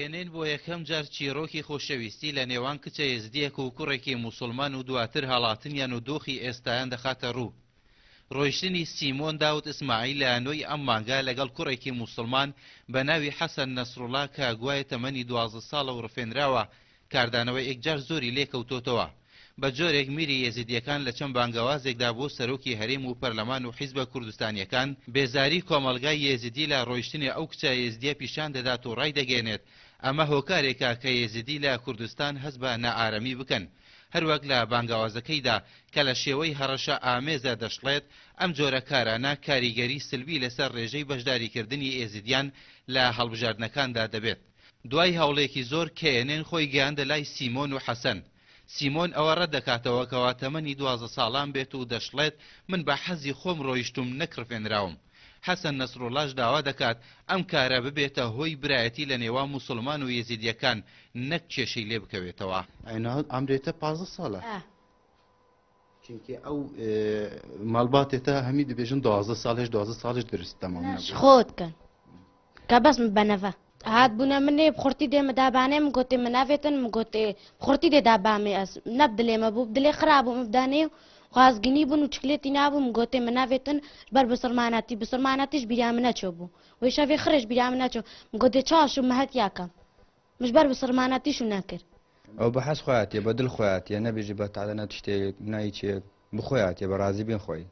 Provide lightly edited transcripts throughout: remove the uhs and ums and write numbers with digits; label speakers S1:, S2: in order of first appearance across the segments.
S1: KNN بۆ یەکەم جار چیرۆکی خۆشەویستی لە نێوان کچە یزدیەک و کوڕێکی موسڵمان و دواتر هەڵاتنیان و دۆخی ئێستایان دەخاتە ڕوو. ڕۆیشتنی سیمۆن داوت ئیسماعیل لە یانۆی ئەم مانگا لەگەڵ کوڕێکی موسڵمان بە ناوی حەسەن نەسڕوڵا کە گوایە تەمەنی 12 ساڵە و ڕفێنراوە کاردانەوەی یەکجار زۆری لێکەوتۆتەوە. بە جۆرێک میری یەزیدیەکان لە چەند بانگەوازێکدا بۆ سەرۆکی هەرێم و پەرلەمان و حیزبە کوردستانیەکان بێزاری کۆمەلگای یێزیدی لە ڕۆیشتنی ئەو کچە یێزدیە پیشان دەدات و ڕای دەگەێنێت ئەمە هۆکارێکە کە یێزیدی لە کوردستان هەست بە نائارەمی بکەن. هەروەک لە بانگەوازەکەیدا کە لە شێوەی هەڕەشە ئامێزە دەشڵێت ئەم جۆرە کارانە کاریگەری سلبی لەسەر ڕێژەی بەشداریکردنی ئێزیدیان لە هەڵبژاردنەکاندا دەبێت. دوای هەوڵێکی زۆر KNN خۆی گەیاندە لای سیمۆن و حەسەن. سیمۆن ئەوە ڕەت دەکاتەوە کەوا تەمەنی 12 ساڵان بێت و دەشڵێت من بە حەزی خۆم ڕۆیشتم نەکڕفێنراوم. حەسەن نەسڕوڵاش داوا دەکات ئەم کارە ببێتە هۆی برایەتی لە نێوان موسڵمان و یێزیدیەکان نەک کێشەی لێ بکەوێتەوە.
S2: ئەمرێتە 15 ساڵە چونکە ئەو ماڵباتێتە هەمی دەبێژن 12 ساڵش درست تەمام
S3: خۆتکەن کە بەس بەنەڤە هات بوونە منێ بخورتی دێمە دابانێ من گوتێ مناوێتن من گوتێ بخورتی دێ دابامێ ئەس نەب دلێمە بوو دلێ خراپبوو مبدانێ و خازگینی بوون و چکلێتی نابوو من گوتێ مناوێتن بەر بسڵمانەتیش بیرامە نەچۆ بوو وی شەوێ خرێش بیرامە نەچۆ من گوتێ چاش و مەهەت یاکەم مش بەر بسڵمانەتیش و نەکرد
S4: ئەو بە حەز خۆیاتێ بە دڵ خۆیاتێ نەبێژی بە تاالەنە شتێک نایچێت بخۆیاتێ بە ڕازی بێن خۆی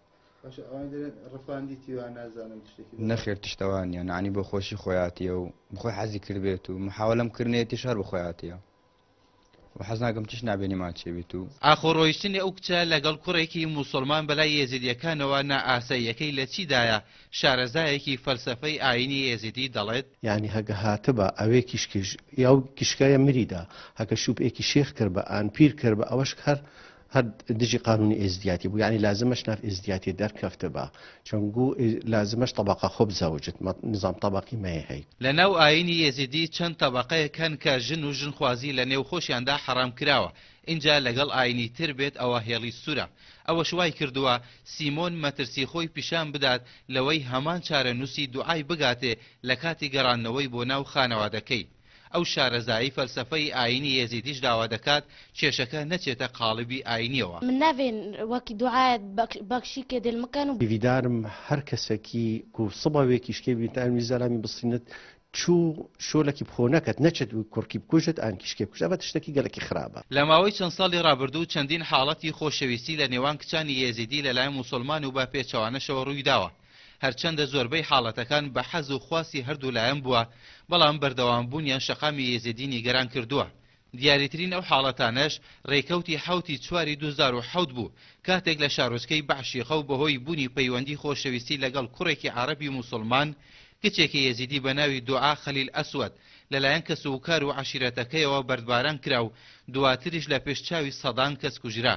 S4: نەخێر تشتەوانیان عنی بۆ خۆشی خۆیاتیە و بخۆی حەزی کردبێت و محاولەم کردنێتی شار بخۆیاتیە و حەز ناکەم تش نابێنی ماچێبێت و
S1: ئاخۆڕۆیشتنی ئەو کچە لەگەڵ کوڕێکی موسڵمان بەلای یێزیدیەکانەوە نائاساییەکەی لە چیدایە شارەزایەکی فەلسەفەی ئاینی یێزیدی دەڵێت
S5: یعنی هەگە هاتبە ئەوێ کیشکش یا کیشکایە مریدا هەکە شوبێکی شێخ کرد بە ئان پیر کرد بە ئەوەش هەر دژی قانونی ئێزدیاتی بوو یعنی لازمەش ناف ئێزدیاتی دەرکەفتە بە چۆنگو لازمەش طبقە خۆ بزەوجت نظام طبقی مەیە هەیە.
S1: لە ناو ئاینی یێزیدی چەند طبقەیەکەن کە ژن و ژنخوازی لە نێو خۆشیاندا حەرام کراوە اینجا لەگەڵ ئاینی تر بێت ئەوە هێڵی سوورە. ئەوە شوای کردووە سیمۆن مەترسی خۆی پیشان بدات لەوەی هەمان چارە نووسی دوعای بگاتێ لە کاتی گەڕانەوەی بۆ ناو خانەوادەکەی. ئەو شارەزایی فەلسەفەی ئاینی یێزیدیش داوا دەکات کێشەکە نەچێتە قاڵبی ئاینیەوە.
S3: من ناوێن وەکی دوعایەت بەخشی کێ دڵمەکەن و
S5: بیدارم هەر کەسێکی کو سڵاوێکی شکێ بیتان ویزارامی بسینت چوو شۆلێکی بخۆ نەکەت نەچێت و کوڕکی بکوژت ئان کیشکێ بکوژ ئەوە تشتێکی گەلێکی خراپە.
S1: لە ماوەی چەند ساڵی ڕابردوو چەندین حاڵەتی خۆشەویستی لە نێوان کچانی یێزیدی لەلای موسڵمان و با پێچەوانەشەوە ڕووی داوە. هەرچەندە زۆربەی حاڵەتەکان بە حەز و خواسی هەردوو لایەن بووە بەڵام بەردەوامبوونیان شەقامی یێزیدی نیگەران کردووە. دیاریترین ئەو حاڵەتانەش ڕێکەوتی 7/4/2007 بوو کاتێک لە شارۆچکەی بەعشیخە و بەهۆی بوونی پەیوەندی خۆشەویستی لەگەڵ کوڕێکی عەرەبی موسڵمان کچێکی یێزیدی بە ناوی دوعا خەلیل ئەسوەد لەلایەن کەسوکار و عەشیرەتەکەیەوە بەردباران کرا و دواتریش لە پێشچاوی سەدان کەس کوژرا.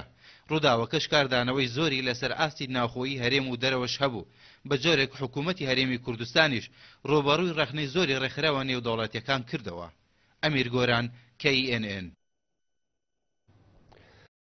S1: ڕووداوەکەش کاردانەوەی زۆری لەسەر ئاستی ناوخۆیی هەرێم و دەرەوەش هەبوو. بە جۆرێک حکوومەتی هەرێمی کوردستانیش ڕۆبەڕووی ڕەخنەی زۆری ڕێکخراوە نێودەوڵەتیەکان کردەوە. ئەمیر گۆران KNN